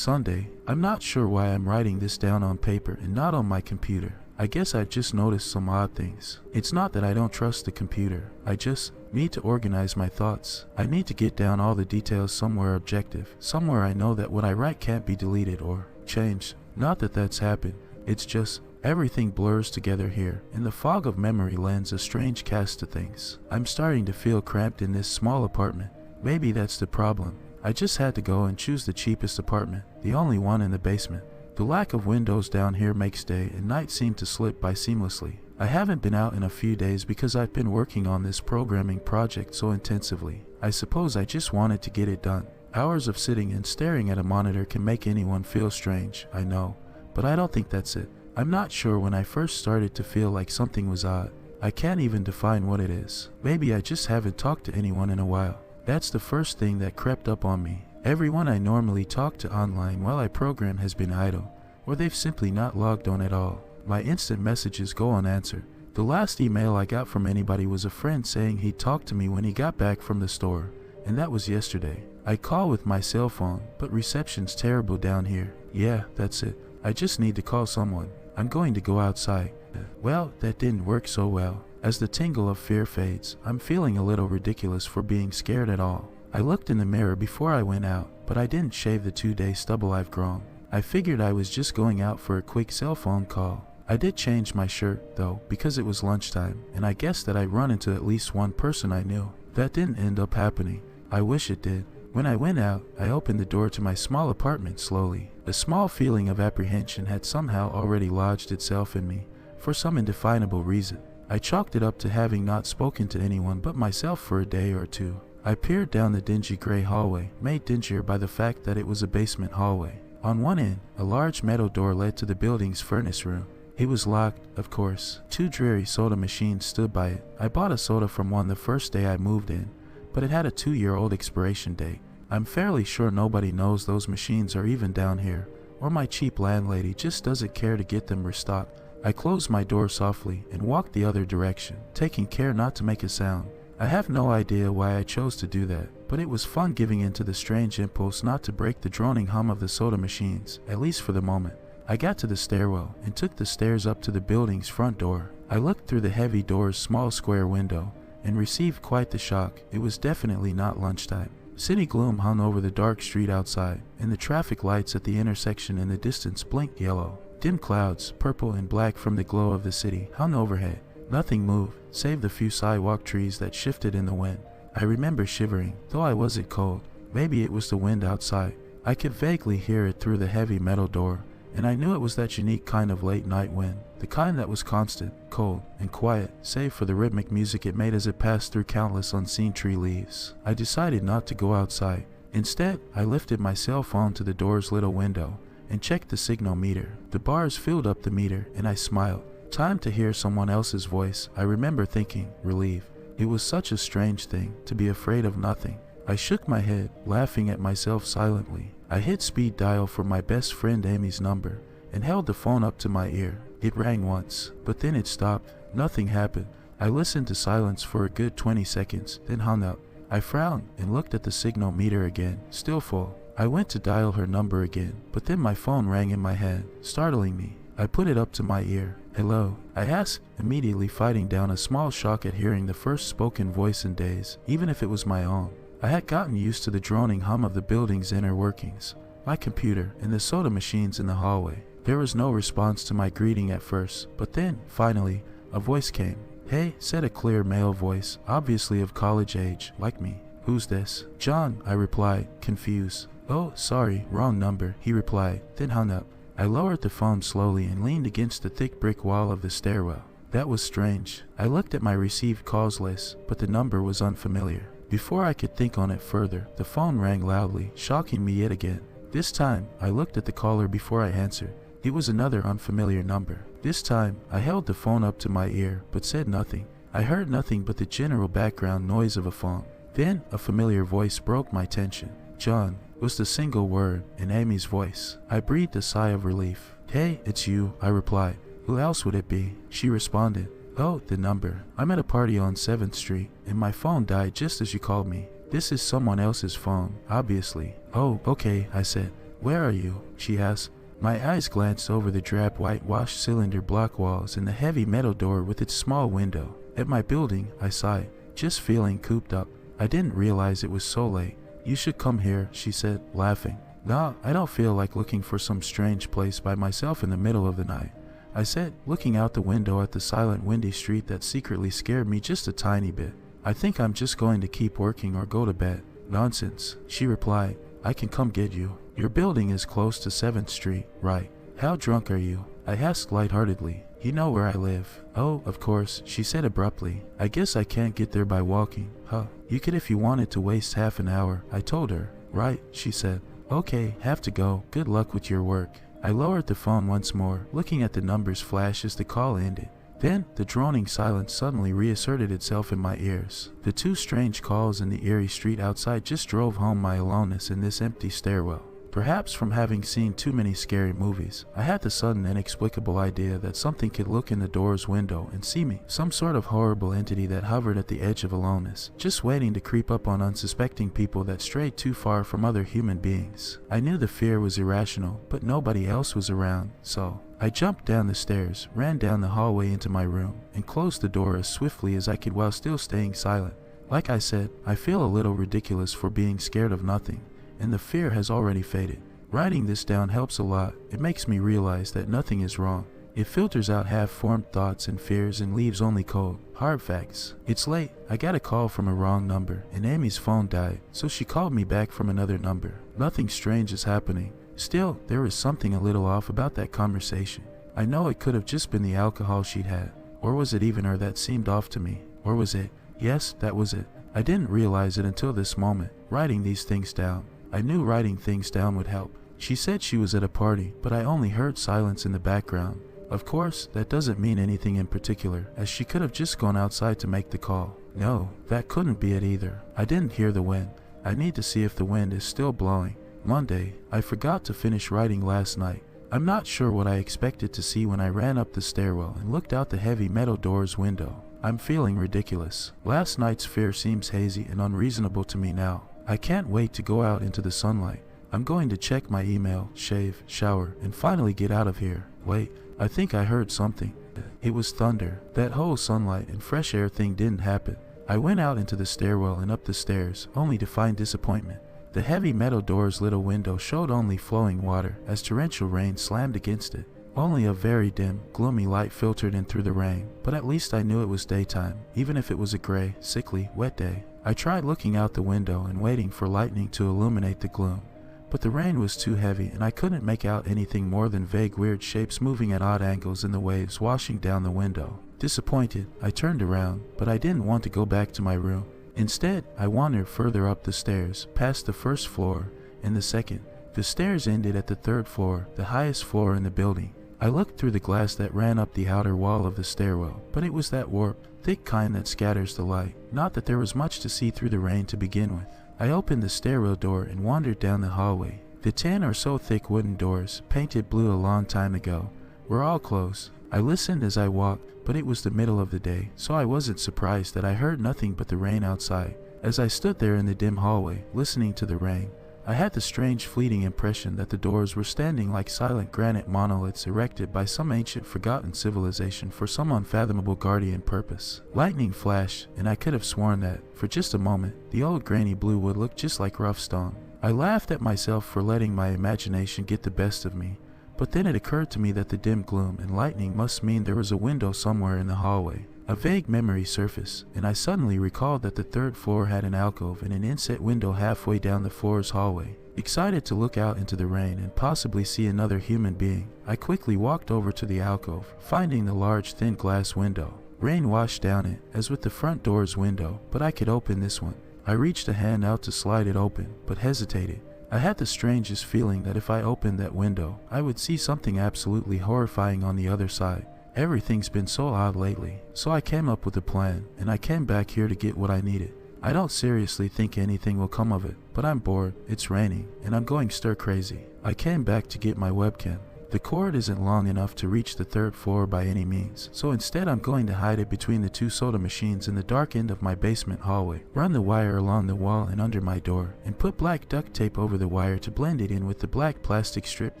Sunday. I'm not sure why I'm writing this down on paper and not on my computer. I guess I just noticed some odd things. It's not that I don't trust the computer. I just need to organize my thoughts. I need to get down all the details somewhere objective, somewhere I know that what I write can't be deleted or changed. Not that that's happened. It's just everything blurs together here, and the fog of memory lends a strange cast to things. I'm starting to feel cramped in this small apartment. Maybe that's the problem. I just had to go and choose the cheapest apartment, the only one in the basement. The lack of windows down here makes day and night seem to slip by seamlessly. I haven't been out in a few days because I've been working on this programming project so intensively. I suppose I just wanted to get it done. Hours of sitting and staring at a monitor can make anyone feel strange, I know, but I don't think that's it. I'm not sure when I first started to feel like something was odd. I can't even define what it is. Maybe I just haven't talked to anyone in a while. That's the first thing that crept up on me. Everyone I normally talk to online while I program has been idle, or they've simply not logged on at all. My instant messages go unanswered. The last email I got from anybody was a friend saying he'd talk to me when he got back from the store, and that was yesterday. I call with my cell phone, but reception's terrible down here. Yeah, that's it. I just need to call someone. I'm going to go outside. Well, that didn't work so well. As the tingle of fear fades, I'm feeling a little ridiculous for being scared at all. I looked in the mirror before I went out, but I didn't shave the 2-day stubble I've grown. I figured I was just going out for a quick cell phone call. I did change my shirt, though, because it was lunchtime, and I guessed that I'd run into at least one person I knew. That didn't end up happening. I wish it did. When I went out, I opened the door to my small apartment slowly. A small feeling of apprehension had somehow already lodged itself in me, for some indefinable reason. I chalked it up to having not spoken to anyone but myself for a day or two. I peered down the dingy gray hallway, made dingier by the fact that it was a basement hallway. On one end, a large metal door led to the building's furnace room. It was locked, of course. 2 dreary soda machines stood by it. I bought a soda from one the first day I moved in, but it had a 2-year-old expiration date. I'm fairly sure nobody knows those machines are even down here, or my cheap landlady just doesn't care to get them restocked. I closed my door softly and walked the other direction, taking care not to make a sound. I have no idea why I chose to do that, but it was fun giving in to the strange impulse not to break the droning hum of the soda machines, at least for the moment. I got to the stairwell and took the stairs up to the building's front door. I looked through the heavy door's small square window and received quite the shock. It was definitely not lunchtime. City gloom hung over the dark street outside, and the traffic lights at the intersection in the distance blinked yellow. Dim clouds, purple and black from the glow of the city, hung overhead. Nothing moved, save the few sidewalk trees that shifted in the wind. I remember shivering, though I wasn't cold. Maybe it was the wind outside. I could vaguely hear it through the heavy metal door, and I knew it was that unique kind of late night wind, the kind that was constant, cold, and quiet, save for the rhythmic music it made as it passed through countless unseen tree leaves. I decided not to go outside. Instead, I lifted my cell phone to the door's little window and checked the signal meter. The bars filled up the meter, and I smiled. Time to hear someone else's voice. I remember thinking, relief. It was such a strange thing, to be afraid of nothing. I shook my head, laughing at myself silently. I hit speed dial for my best friend Amy's number, and held the phone up to my ear. It rang once, but then it stopped. Nothing happened. I listened to silence for a good 20 seconds, then hung up. I frowned and looked at the signal meter again, still full. I went to dial her number again, but then my phone rang in my hand, startling me. I put it up to my ear. Hello, I asked, immediately fighting down a small shock at hearing the first spoken voice in days, even if it was my own. I had gotten used to the droning hum of the building's inner workings, my computer, and the soda machines in the hallway. There was no response to my greeting at first, but then, finally, a voice came. Hey, said a clear male voice, obviously of college age, like me. Who's this? John, I replied, confused. Oh, sorry, wrong number, he replied, then hung up. I lowered the phone slowly and leaned against the thick brick wall of the stairwell. That was strange. I looked at my received calls list, but the number was unfamiliar. Before I could think on it further, the phone rang loudly, shocking me yet again. This time, I looked at the caller before I answered. It was another unfamiliar number. This time, I held the phone up to my ear, but said nothing. I heard nothing but the general background noise of a phone. Then, a familiar voice broke my tension. John was the single word in Amy's voice. I breathed a sigh of relief. Hey, it's you, I replied. Who else would it be? She responded. Oh, the number. I'm at a party on 7th Street, and my phone died just as you called me. This is someone else's phone, obviously. Oh, okay, I said. "Where are you?" she asked. My eyes glanced over the drab whitewashed cylinder block walls and the heavy metal door with its small window. At my building, I sighed, just feeling cooped up. I didn't realize it was so late. "You should come here," she said, laughing. "Nah, I don't feel like looking for some strange place by myself in the middle of the night," I said, looking out the window at the silent, windy street that secretly scared me just a tiny bit. "I think I'm just going to keep working or go to bed." "Nonsense," she replied. "I can come get you. Your building is close to 7th Street, right?" "How drunk are you?" I asked lightheartedly. "You know where I live." "Oh, of course," she said abruptly. "I guess I can't get there by walking, huh?" "You could if you wanted to waste half an hour," I told her. "Right," she said. "Okay, have to go. Good luck with your work." I lowered the phone once more, looking at the numbers flash as the call ended. Then, the droning silence suddenly reasserted itself in my ears. The two strange calls in the eerie street outside just drove home my aloneness in this empty stairwell. Perhaps from having seen too many scary movies, I had the sudden inexplicable idea that something could look in the door's window and see me, some sort of horrible entity that hovered at the edge of aloneness, just waiting to creep up on unsuspecting people that strayed too far from other human beings. I knew the fear was irrational, but nobody else was around, so I jumped down the stairs, ran down the hallway into my room, and closed the door as swiftly as I could while still staying silent. Like I said, I feel a little ridiculous for being scared of nothing, and the fear has already faded. Writing this down helps a lot. It makes me realize that nothing is wrong. It filters out half-formed thoughts and fears and leaves only cold, hard facts. It's late. I got a call from a wrong number, and Amy's phone died, so she called me back from another number. Nothing strange is happening. Still, there is something a little off about that conversation. I know it could have just been the alcohol she'd had. Or was it even her that seemed off to me? Or was it? Yes, that was it. I didn't realize it until this moment, writing these things down. I knew writing things down would help. She said she was at a party, but I only heard silence in the background. Of course, that doesn't mean anything in particular, as she could have just gone outside to make the call. No, that couldn't be it either. I didn't hear the wind. I need to see if the wind is still blowing. Monday, I forgot to finish writing last night. I'm not sure what I expected to see when I ran up the stairwell and looked out the heavy metal door's window. I'm feeling ridiculous. Last night's fear seems hazy and unreasonable to me now. I can't wait to go out into the sunlight. I'm going to check my email, shave, shower, and finally get out of here. Wait, I think I heard something. It was thunder. That whole sunlight and fresh air thing didn't happen. I went out into the stairwell and up the stairs, only to find disappointment. The heavy metal door's little window showed only flowing water as torrential rain slammed against it. Only a very dim, gloomy light filtered in through the rain, but at least I knew it was daytime, even if it was a gray, sickly, wet day. I tried looking out the window and waiting for lightning to illuminate the gloom, but the rain was too heavy and I couldn't make out anything more than vague weird shapes moving at odd angles in the waves washing down the window. Disappointed, I turned around, but I didn't want to go back to my room. Instead, I wandered further up the stairs, past the first floor and the second. The stairs ended at the 3rd floor, the highest floor in the building. I looked through the glass that ran up the outer wall of the stairwell, but it was that warped, thick kind that scatters the light. Not that there was much to see through the rain to begin with. I opened the stairwell door and wandered down the hallway. The 10 or so thick wooden doors, painted blue a long time ago, were all closed. I listened as I walked, but it was the middle of the day, so I wasn't surprised that I heard nothing but the rain outside. As I stood there in the dim hallway, listening to the rain, I had the strange fleeting impression that the doors were standing like silent granite monoliths erected by some ancient forgotten civilization for some unfathomable guardian purpose. Lightning flashed, and I could have sworn that, for just a moment, the old grainy blue would look just like rough stone. I laughed at myself for letting my imagination get the best of me, but then it occurred to me that the dim gloom and lightning must mean there was a window somewhere in the hallway. A vague memory surfaced, and I suddenly recalled that the 3rd floor had an alcove and an inset window halfway down the floor's hallway. Excited to look out into the rain and possibly see another human being, I quickly walked over to the alcove, finding the large thin glass window. Rain washed down it, as with the front door's window, but I could open this one. I reached a hand out to slide it open, but hesitated. I had the strangest feeling that if I opened that window, I would see something absolutely horrifying on the other side. Everything's been so odd lately, so I came up with a plan, and I came back here to get what I needed. I don't seriously think anything will come of it, but I'm bored, it's raining, and I'm going stir crazy. I came back to get my webcam. The cord isn't long enough to reach the 3rd floor by any means, so instead I'm going to hide it between the 2 soda machines in the dark end of my basement hallway, run the wire along the wall and under my door, and put black duct tape over the wire to blend it in with the black plastic strip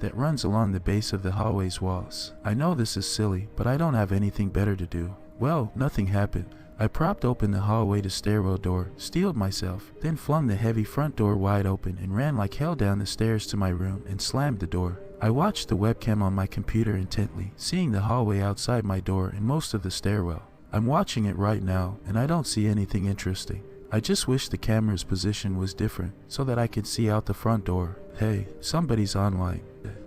that runs along the base of the hallway's walls. I know this is silly, but I don't have anything better to do. Well, nothing happened. I propped open the hallway to stairwell door, steeled myself, then flung the heavy front door wide open and ran like hell down the stairs to my room and slammed the door. I watched the webcam on my computer intently, seeing the hallway outside my door and most of the stairwell. I'm watching it right now, and I don't see anything interesting. I just wish the camera's position was different, so that I could see out the front door. Hey, somebody's online.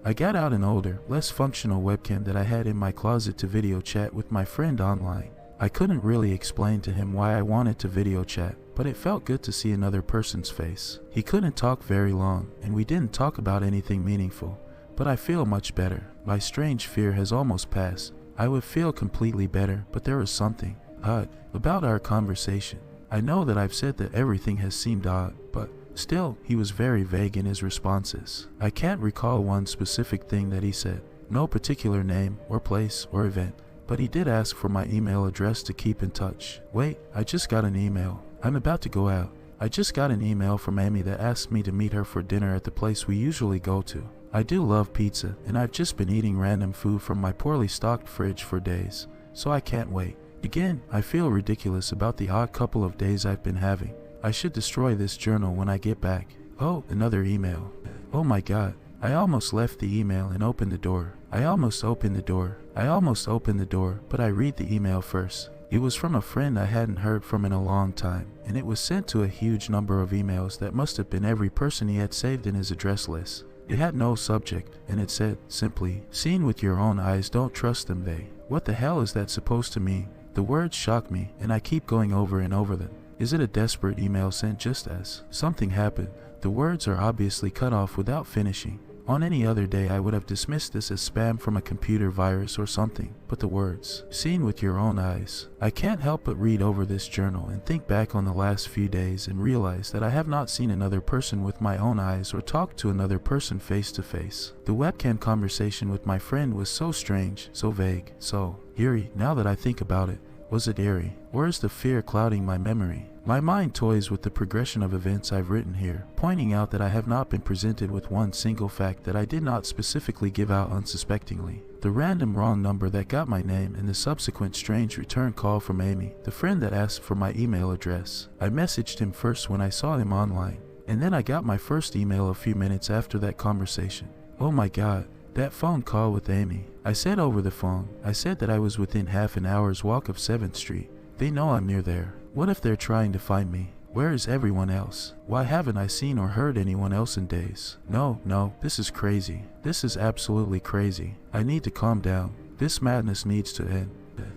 I got out an older, less functional webcam that I had in my closet to video chat with my friend online. I couldn't really explain to him why I wanted to video chat, but it felt good to see another person's face. He couldn't talk very long, and we didn't talk about anything meaningful, but I feel much better. My strange fear has almost passed. I would feel completely better, but there was something odd about our conversation. I know that I've said that everything has seemed odd, but still, he was very vague in his responses. I can't recall one specific thing that he said, no particular name or place or event. But he did ask for my email address to keep in touch. Wait, I just got an email. I'm about to go out. I just got an email from Amy that asked me to meet her for dinner at the place we usually go to. I do love pizza, and I've just been eating random food from my poorly stocked fridge for days, so I can't wait. Again, I feel ridiculous about the odd couple of days I've been having. I should destroy this journal when I get back. Oh, another email. Oh my god. I almost left the email and opened the door. I almost opened the door, but I read the email first. It was from a friend I hadn't heard from in a long time, and it was sent to a huge number of emails that must have been every person he had saved in his address list. It had no subject, and it said, simply, "Seen with your own eyes, don't trust them, they." What the hell is that supposed to mean? The words shock me, and I keep going over and over them. Is it a desperate email sent just as something happened? The words are obviously cut off without finishing. On any other day I would have dismissed this as spam from a computer virus or something, but the words, "Seen with your own eyes." I can't help but read over this journal and think back on the last few days and realize that I have not seen another person with my own eyes or talked to another person face to face. The webcam conversation with my friend was so strange, so vague, so eerie. Now that I think about it, was it eerie? Or is the fear clouding my memory? My mind toys with the progression of events I've written here, pointing out that I have not been presented with one single fact that I did not specifically give out unsuspectingly. The random wrong number that got my name and the subsequent strange return call from Amy, the friend that asked for my email address. I messaged him first when I saw him online, and then I got my first email a few minutes after that conversation. Oh my god, that phone call with Amy. I said over the phone, I said that I was within half an hour's walk of 7th Street. They know I'm near there. What if they're trying to find me? Where is everyone else? Why haven't I seen or heard anyone else in days? No, this is crazy. This is absolutely crazy. I need to calm down. This madness needs to end.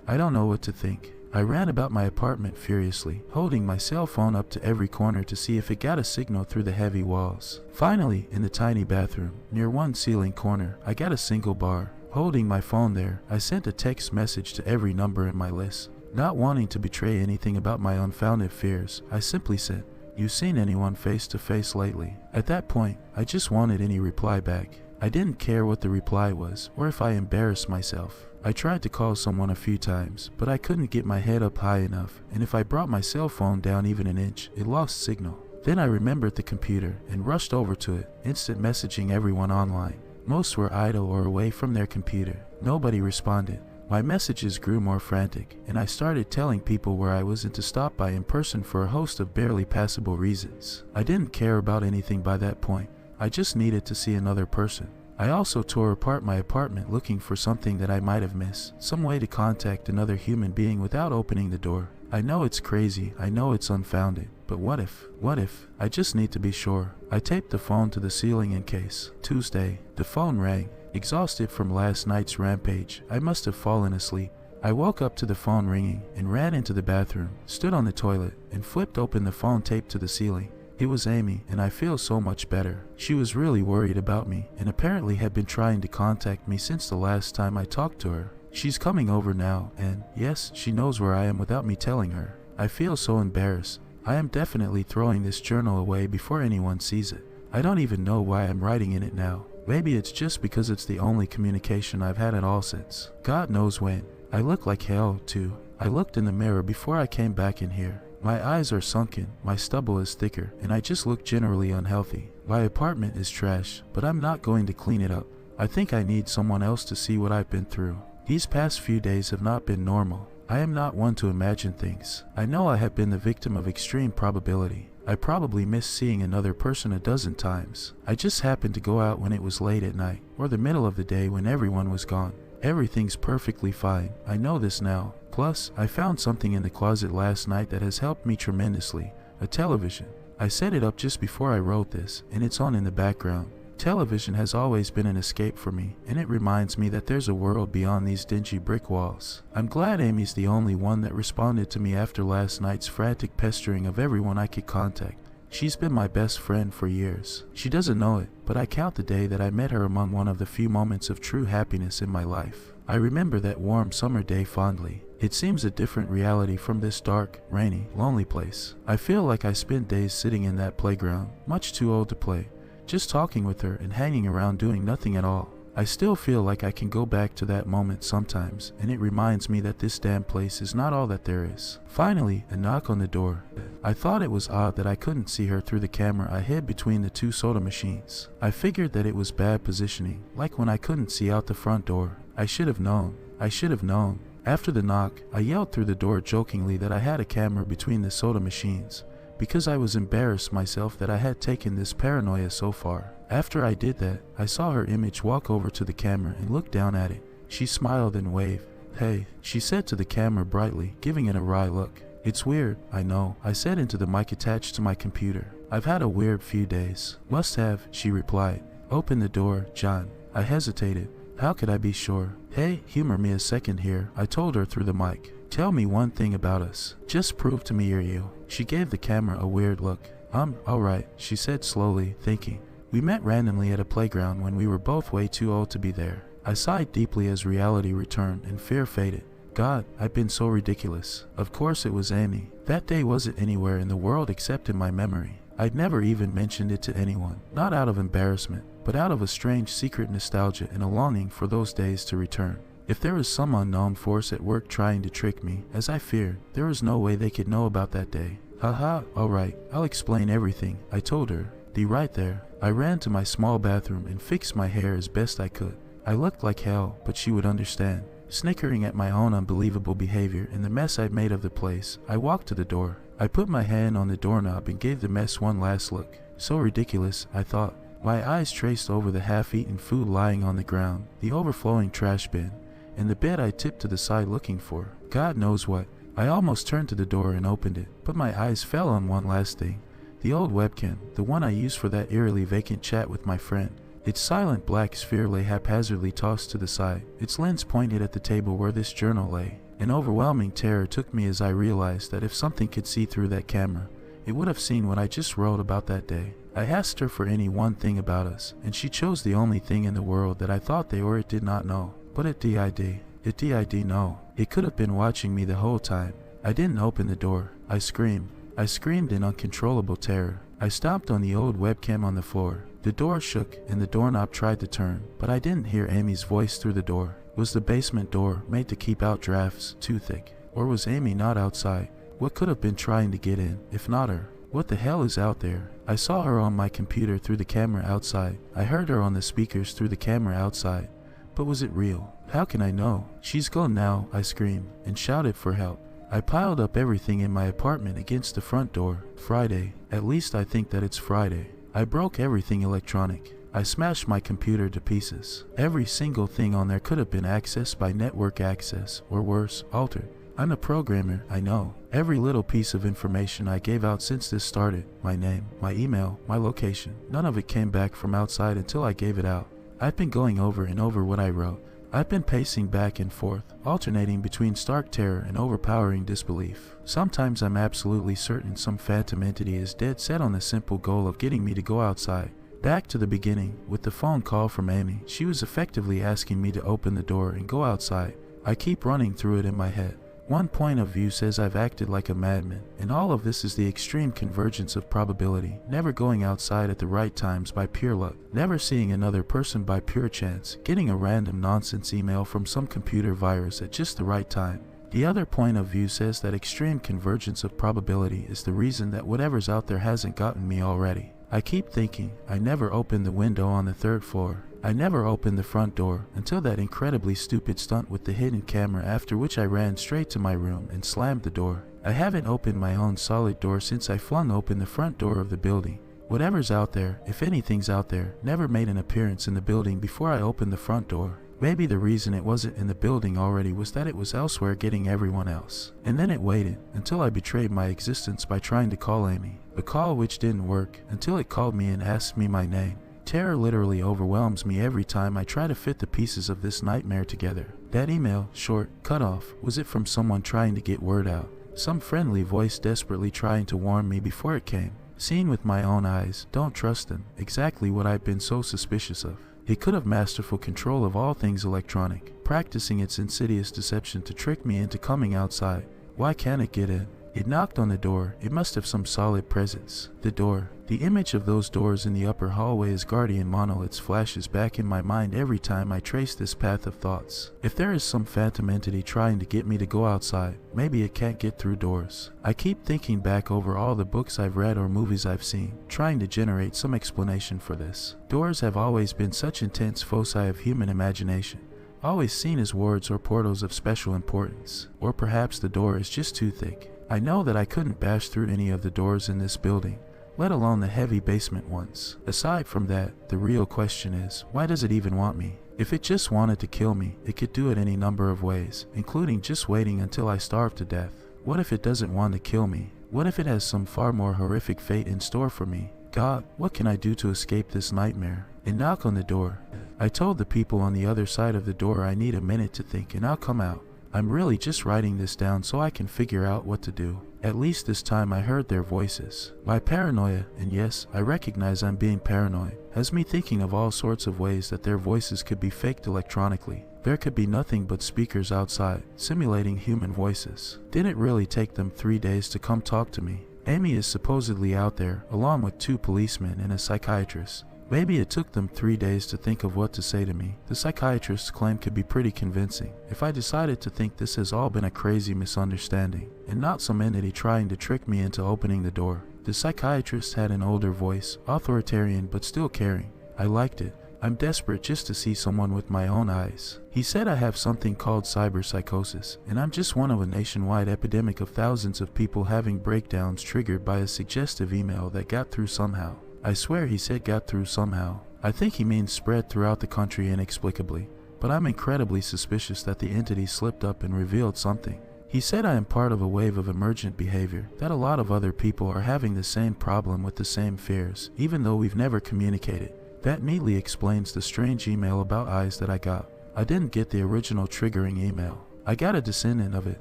I don't know what to think. I ran about my apartment furiously, holding my cell phone up to every corner to see if it got a signal through the heavy walls. Finally, in the tiny bathroom, near one ceiling corner, I got a single bar. Holding my phone there, I sent a text message to every number in my list. Not wanting to betray anything about my unfounded fears, I simply said, "You seen anyone face to face lately?" At that point, I just wanted any reply back. I didn't care what the reply was, or if I embarrassed myself. I tried to call someone a few times, but I couldn't get my head up high enough, and if I brought my cell phone down even an inch, it lost signal. Then I remembered the computer, and rushed over to it, instant messaging everyone online. Most were idle or away from their computer. Nobody responded. My messages grew more frantic, and I started telling people where I was and to stop by in person for a host of barely passable reasons. I didn't care about anything by that point. I just needed to see another person. I also tore apart my apartment looking for something that I might have missed, some way to contact another human being without opening the door. I know it's crazy, I know it's unfounded, but what if? I just need to be sure. I taped the phone to the ceiling in case. Tuesday, the phone rang. Exhausted from last night's rampage, I must have fallen asleep. I woke up to the phone ringing and ran into the bathroom, stood on the toilet, and flipped open the phone taped to the ceiling. It was Amy, and I feel so much better. She was really worried about me, and apparently had been trying to contact me since the last time I talked to her. She's coming over now, and yes, she knows where I am without me telling her. I feel so embarrassed. I am definitely throwing this journal away before anyone sees it. I don't even know why I'm writing in it now. Maybe it's just because it's the only communication I've had at all since God knows when. I look like hell, too. I looked in the mirror before I came back in here. My eyes are sunken, my stubble is thicker, and I just look generally unhealthy. My apartment is trash, but I'm not going to clean it up. I think I need someone else to see what I've been through. These past few days have not been normal. I am not one to imagine things. I know I have been the victim of extreme probability. I probably missed seeing another person a dozen times. I just happened to go out when it was late at night, or the middle of the day when everyone was gone. Everything's perfectly fine. I know this now. Plus, I found something in the closet last night that has helped me tremendously. A television. I set it up just before I wrote this, and it's on in the background. Television has always been an escape for me, and it reminds me that there's a world beyond these dingy brick walls. I'm glad Amy's the only one that responded to me after last night's frantic pestering of everyone I could contact. She's been my best friend for years. She doesn't know it, but I count the day that I met her among one of the few moments of true happiness in my life. I remember that warm summer day fondly. It seems a different reality from this dark, rainy, lonely place. I feel like I spent days sitting in that playground, much too old to play, just talking with her and hanging around doing nothing at all. I still feel like I can go back to that moment sometimes, and it reminds me that this damn place is not all that there is. Finally, a knock on the door. I thought it was odd that I couldn't see her through the camera I hid between the two soda machines. I figured that it was bad positioning, like when I couldn't see out the front door. I should have known. I should have known. After the knock, I yelled through the door jokingly that I had a camera between the soda machines, because I was embarrassed myself that I had taken this paranoia so far. After I did that, I saw her image walk over to the camera and look down at it. She smiled and waved. "Hey," she said to the camera brightly, giving it a wry look. "It's weird, I know," I said into the mic attached to my computer. "I've had a weird few days." "Must have," she replied. "Open the door, John." I hesitated. How could I be sure? "Hey, humor me a second here," I told her through the mic. "Tell me one thing about us. Just prove to me you're you." She gave the camera a weird look. Alright," she said slowly, thinking. "We met randomly at a playground when we were both way too old to be there." I sighed deeply as reality returned and fear faded. God, I've been so ridiculous. Of course it was Amy. That day wasn't anywhere in the world except in my memory. I'd never even mentioned it to anyone, not out of embarrassment, but out of a strange secret nostalgia and a longing for those days to return. If there was some unknown force at work trying to trick me, as I feared, there was no way they could know about that day. Haha, alright, I'll explain everything, I told her. Be right there. I ran to my small bathroom and fixed my hair as best I could. I looked like hell, but she would understand. Snickering at my own unbelievable behavior and the mess I'd made of the place, I walked to the door. I put my hand on the doorknob and gave the mess one last look. So ridiculous, I thought. My eyes traced over the half-eaten food lying on the ground, the overflowing trash bin, and the bed I tipped to the side looking for God knows what. I almost turned to the door and opened it, but my eyes fell on one last thing. The old webcam, the one I used for that eerily vacant chat with my friend. Its silent black sphere lay haphazardly tossed to the side, its lens pointed at the table where this journal lay. An overwhelming terror took me as I realized that if something could see through that camera, it would have seen what I just wrote about that day. I asked her for any one thing about us, and she chose the only thing in the world that I thought they or it did not know. But it did know. It could have been watching me the whole time. I didn't open the door. I screamed. I screamed in uncontrollable terror. I stomped on the old webcam on the floor. The door shook and the doorknob tried to turn, but I didn't hear Amy's voice through the door. Was the basement door made to keep out drafts too thick? Or was Amy not outside? What could have been trying to get in, if not her? What the hell is out there? I saw her on my computer through the camera outside. I heard her on the speakers through the camera outside. But was it real? How can I know? She's gone now, I screamed, and shouted for help. I piled up everything in my apartment against the front door. Friday. At least I think that it's Friday. I broke everything electronic. I smashed my computer to pieces. Every single thing on there could have been accessed by network access, or worse, altered. I'm a programmer, I know. Every little piece of information I gave out since this started, my name, my email, my location, none of it came back from outside until I gave it out. I've been going over and over what I wrote. I've been pacing back and forth, alternating between stark terror and overpowering disbelief. Sometimes I'm absolutely certain some phantom entity is dead set on the simple goal of getting me to go outside. Back to the beginning, with the phone call from Amy, she was effectively asking me to open the door and go outside. I keep running through it in my head. One point of view says I've acted like a madman, and all of this is the extreme convergence of probability, never going outside at the right times by pure luck, never seeing another person by pure chance, getting a random nonsense email from some computer virus at just the right time. The other point of view says that extreme convergence of probability is the reason that whatever's out there hasn't gotten me already. I keep thinking, I never opened the window on the 3rd floor. I never opened the front door until that incredibly stupid stunt with the hidden camera, after which I ran straight to my room and slammed the door. I haven't opened my own solid door since I flung open the front door of the building. Whatever's out there, if anything's out there, never made an appearance in the building before I opened the front door. Maybe the reason it wasn't in the building already was that it was elsewhere getting everyone else. And then it waited until I betrayed my existence by trying to call Amy. A call which didn't work until it called me and asked me my name. Terror literally overwhelms me every time I try to fit the pieces of this nightmare together. That email, short, cut off, was it from someone trying to get word out? Some friendly voice desperately trying to warn me before it came? Seen with my own eyes, don't trust them, exactly what I've been so suspicious of. It could have masterful control of all things electronic, practicing its insidious deception to trick me into coming outside. Why can't it get in? It knocked on the door. It must have some solid presence. The door. The image of those doors in the upper hallway as guardian monoliths flashes back in my mind every time I trace this path of thoughts. If there is some phantom entity trying to get me to go outside, maybe it can't get through doors. I keep thinking back over all the books I've read or movies I've seen, trying to generate some explanation for this. Doors have always been such intense foci of human imagination, always seen as wards or portals of special importance. Or perhaps the door is just too thick. I know that I couldn't bash through any of the doors in this building, let alone the heavy basement ones. Aside from that, the real question is, why does it even want me? If it just wanted to kill me, it could do it any number of ways, including just waiting until I starve to death. What if it doesn't want to kill me? What if it has some far more horrific fate in store for me? God, what can I do to escape this nightmare? And knock on the door. I told the people on the other side of the door I need a minute to think and I'll come out. I'm really just writing this down so I can figure out what to do. At least this time I heard their voices. My paranoia, and yes, I recognize I'm being paranoid, has me thinking of all sorts of ways that their voices could be faked electronically. There could be nothing but speakers outside, simulating human voices. Didn't really take them 3 days to come talk to me. Amy is supposedly out there, along with 2 policemen and a psychiatrist. Maybe it took them 3 days to think of what to say to me. The psychiatrist's claim could be pretty convincing if I decided to think this has all been a crazy misunderstanding, and not some entity trying to trick me into opening the door. The psychiatrist had an older voice, authoritarian but still caring. I liked it. I'm desperate just to see someone with my own eyes. He said I have something called cyber psychosis, and I'm just one of a nationwide epidemic of thousands of people having breakdowns triggered by a suggestive email that got through somehow. I swear he said got through somehow. I think he means spread throughout the country inexplicably, but I'm incredibly suspicious that the entity slipped up and revealed something. He said I am part of a wave of emergent behavior, that a lot of other people are having the same problem with the same fears, even though we've never communicated. That neatly explains the strange email about eyes that I got. I didn't get the original triggering email. I got a descendant of it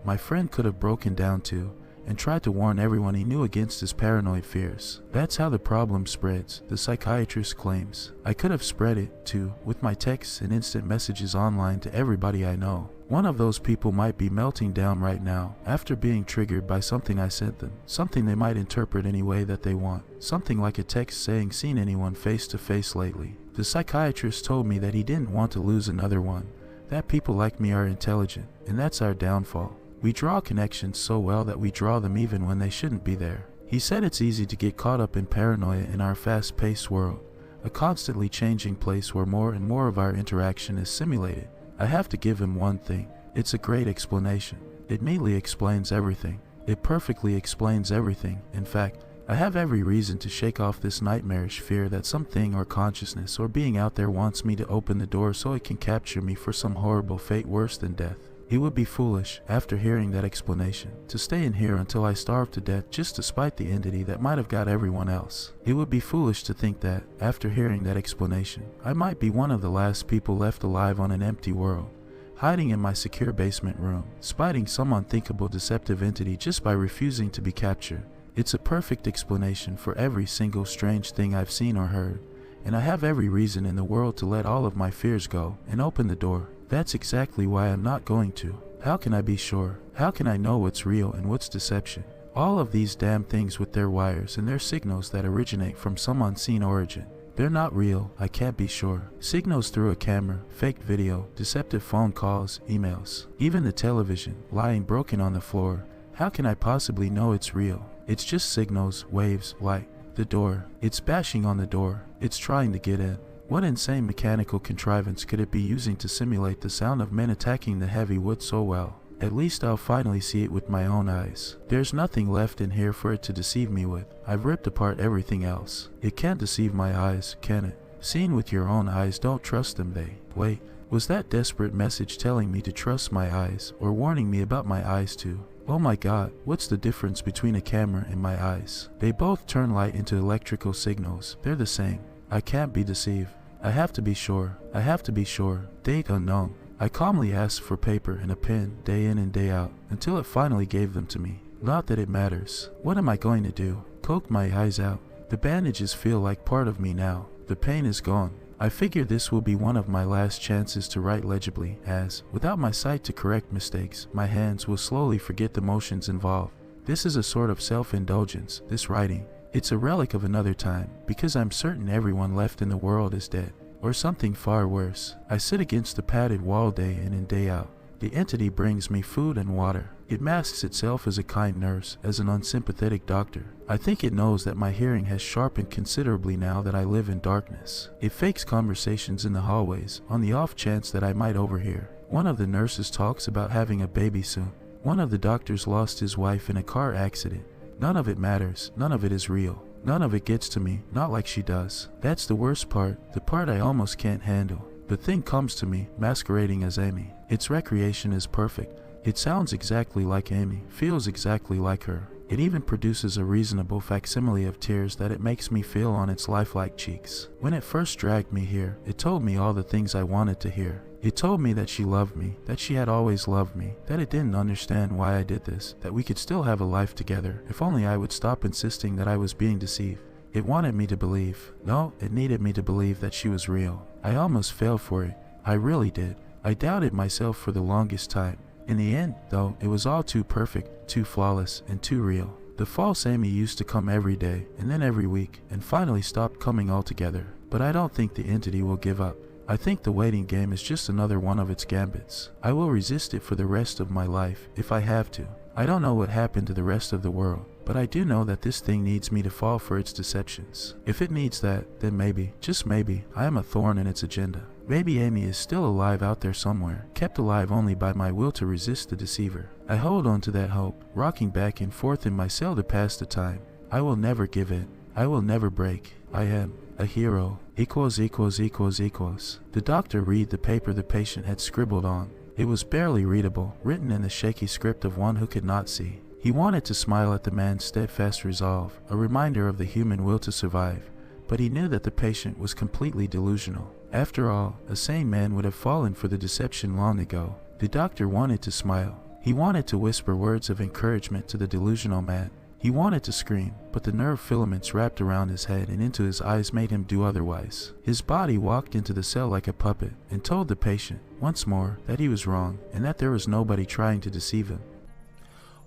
my friend could have broken down to, and tried to warn everyone he knew against his paranoid fears. That's how the problem spreads, the psychiatrist claims. I could have spread it, too, with my texts and instant messages online to everybody I know. One of those people might be melting down right now after being triggered by something I sent them, something they might interpret any way that they want, something like a text saying seen anyone face to face lately. The psychiatrist told me that he didn't want to lose another one, that people like me are intelligent, and that's our downfall. We draw connections so well that we draw them even when they shouldn't be there. He said it's easy to get caught up in paranoia in our fast-paced world, a constantly changing place where more and more of our interaction is simulated. I have to give him one thing. It's a great explanation. It neatly explains everything. It perfectly explains everything. In fact, I have every reason to shake off this nightmarish fear that something or consciousness or being out there wants me to open the door so it can capture me for some horrible fate worse than death. It would be foolish, after hearing that explanation, to stay in here until I starve to death just to spite the entity that might have got everyone else. It would be foolish to think that, after hearing that explanation, I might be one of the last people left alive on an empty world, hiding in my secure basement room, spiting some unthinkable deceptive entity just by refusing to be captured. It's a perfect explanation for every single strange thing I've seen or heard, and I have every reason in the world to let all of my fears go and open the door. That's exactly why I'm not going to. How can I be sure? How can I know what's real and what's deception? All of these damn things with their wires and their signals that originate from some unseen origin. They're not real, I can't be sure. Signals through a camera, fake video, deceptive phone calls, emails, even the television, lying broken on the floor. How can I possibly know it's real? It's just signals, waves, light. The door. It's bashing on the door. It's trying to get in. What insane mechanical contrivance could it be using to simulate the sound of men attacking the heavy wood so well? At least I'll finally see it with my own eyes. There's nothing left in here for it to deceive me with. I've ripped apart everything else. It can't deceive my eyes, can it? Seen with your own eyes, don't trust them. Wait, was that desperate message telling me to trust my eyes, or warning me about my eyes too? Oh my god, what's the difference between a camera and my eyes? They both turn light into electrical signals. They're the same. I can't be deceived. I have to be sure. I have to be sure. Date unknown. I calmly asked for paper and a pen day in and day out until it finally gave them to me. Not that it matters. What am I going to do? Poke my eyes out. The bandages feel like part of me now. The pain is gone. I figure this will be one of my last chances to write legibly, as, without my sight to correct mistakes, my hands will slowly forget the motions involved. This is a sort of self-indulgence, this writing. It's a relic of another time, because I'm certain everyone left in the world is dead. Or something far worse. I sit against the padded wall day in and day out. The entity brings me food and water. It masks itself as a kind nurse, as an unsympathetic doctor. I think it knows that my hearing has sharpened considerably now that I live in darkness. It fakes conversations in the hallways, on the off chance that I might overhear. One of the nurses talks about having a baby soon. One of the doctors lost his wife in a car accident. None of it matters. None of it is real. None of it gets to me, not like she does. That's the worst part, the part I almost can't handle. The thing comes to me, masquerading as Amy. Its recreation is perfect. It sounds exactly like Amy, feels exactly like her. It even produces a reasonable facsimile of tears that it makes me feel on its lifelike cheeks. When it first dragged me here, it told me all the things I wanted to hear. It told me that she loved me, that she had always loved me, that it didn't understand why I did this, that we could still have a life together, if only I would stop insisting that I was being deceived. It wanted me to believe. No, it needed me to believe that she was real. I almost fell for it. I really did. I doubted myself for the longest time. In the end, though, it was all too perfect, too flawless, and too real. The false Amy used to come every day, and then every week, and finally stopped coming altogether. But I don't think the entity will give up. I think the waiting game is just another one of its gambits. I will resist it for the rest of my life, if I have to. I don't know what happened to the rest of the world, but I do know that this thing needs me to fall for its deceptions. If it needs that, then maybe, just maybe, I am a thorn in its agenda. Maybe Amy is still alive out there somewhere, kept alive only by my will to resist the deceiver. I hold on to that hope, rocking back and forth in my cell to pass the time. I will never give in. I will never break. I am a hero. Equals. The doctor read the paper the patient had scribbled on. It was barely readable, written in the shaky script of one who could not see. He wanted to smile at the man's steadfast resolve, a reminder of the human will to survive, but he knew that the patient was completely delusional. After all, a sane man would have fallen for the deception long ago. The doctor wanted to smile. He wanted to whisper words of encouragement to the delusional man. He wanted to scream, but the nerve filaments wrapped around his head and into his eyes made him do otherwise. His body walked into the cell like a puppet and told the patient, once more, that he was wrong and that there was nobody trying to deceive him.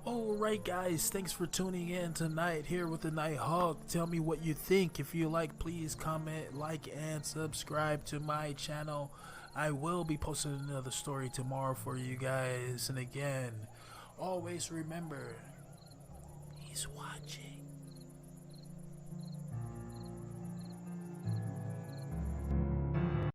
Alright guys, thanks for tuning in tonight here with the Nighthawk. Tell me what you think. If you like, please comment, like, and subscribe to my channel. I will be posting another story tomorrow for you guys. And again, always remember, he's watching.